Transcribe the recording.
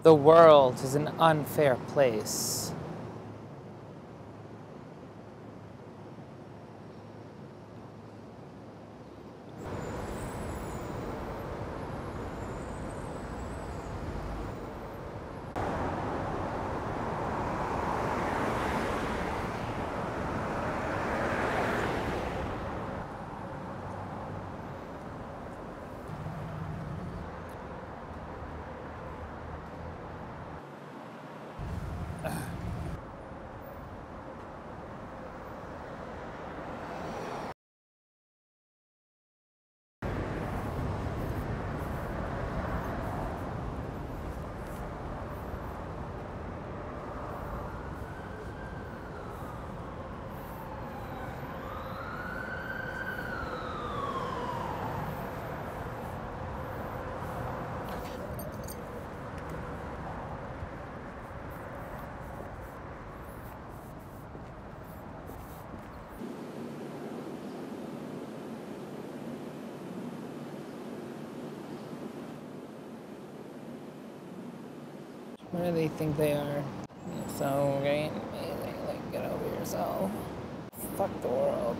The world is an unfair place. What do they think they are? So great, amazing, like, get over yourself. Fuck the world.